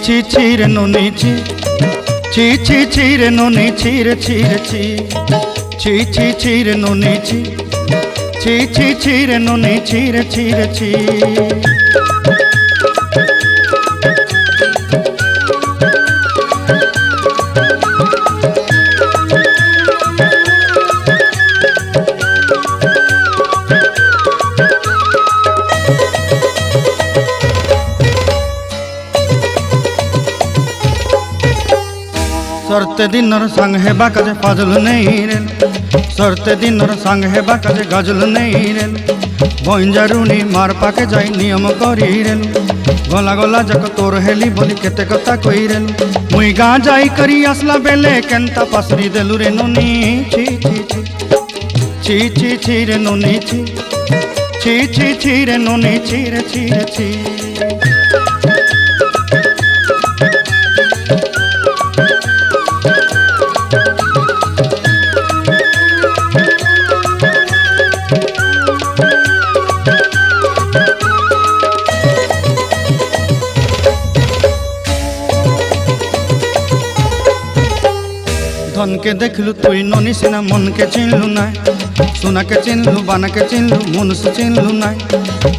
ছি ছি রে নুনি ছি ছি ছি ছি রে নুনি ছি রে ছি রে ছি ছি ছি ছি রে নুনি ছি ছি ছি ছি রে নুনি ছি রে ছি রে ছি। सरते दिनर संग हेबा काजे फाजल नहीं रे सरते दिनर संग हेबा काजे गजल नहीं रे बंजारुनी मार पाके जाई नियम करी रे गला गला जक तोर हेली बोली केते कथा कई रे मुई गाँ जाई करी आसला बेले केंता पासरी देलु रे नुनी छी छी छी छी छी छी रे नुनी छी छी छी छी रे नुनी छी रे छी रे छी। धन के देखलु तुई ननी सिना मन के चिन्हलु नाय सोना के चिन्हलु बाना के चिन्हलु मुनुष चिन्हलु नाय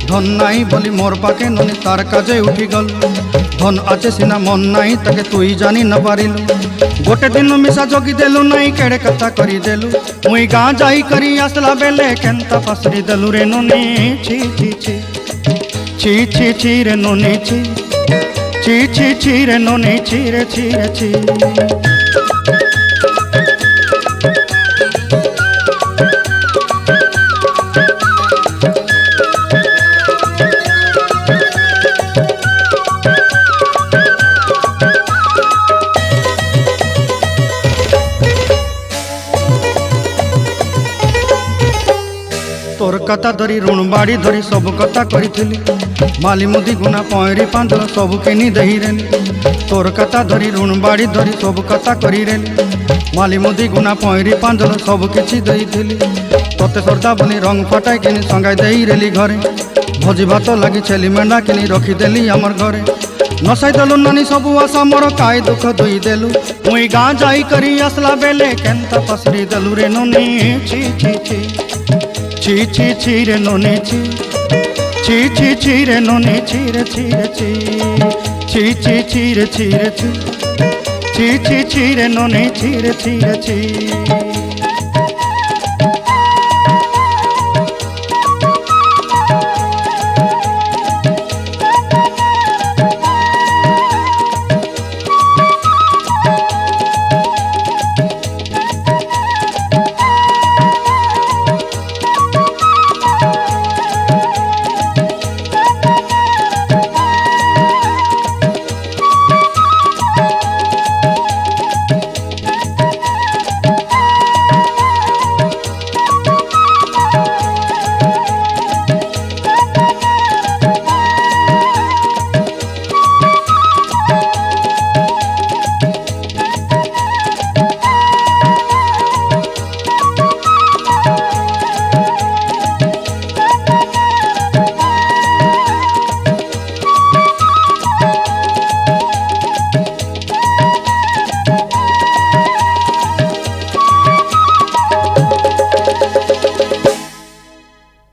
धन नाई बोली मोर पाके ननी तार काजे उठी गल धन आचे सिना मन नाई ताके तुई जानी न पारिलु गोटे दिन मिसा जोगी देलु नाई केड़े कथा करी देलु मुई गाँ जाई करी आसला बेले केंता पासरी देलु रे ननी छी छी छी छी छी छी रे ननी छी छी छी छी रे ननी छी रे छी रे छी। तोर कथा धरी ऋण बाड़ी धरी सब कथा करी माली मुदी गुना पहरी पांदल सब किनी दही रेली तोर कथा धरी ऋण बाड़ी धरी सब कथा करी रेली माली मुदी गुना पहरी पांदल सब किछि दही थी तोते सरदा बोली रंग फटाई किनी संगाई दही रेली घरे भोजी भात लगी छेली मेंढा किनी रखीदेली आमर घरे नसाई देलु नानी सबू आशा मोर काय दुख दुई देलु मुई गाँ जाई करी आसला बेले केंता पसरी देलु रे नुनी छी छी छी छी छी छी रे नुनी छी छी छी छी रे नुनी छी रे छी रे छी छी छी छी रे छी रे छी छी छी छी रे नुनी छी रे छी रे छी।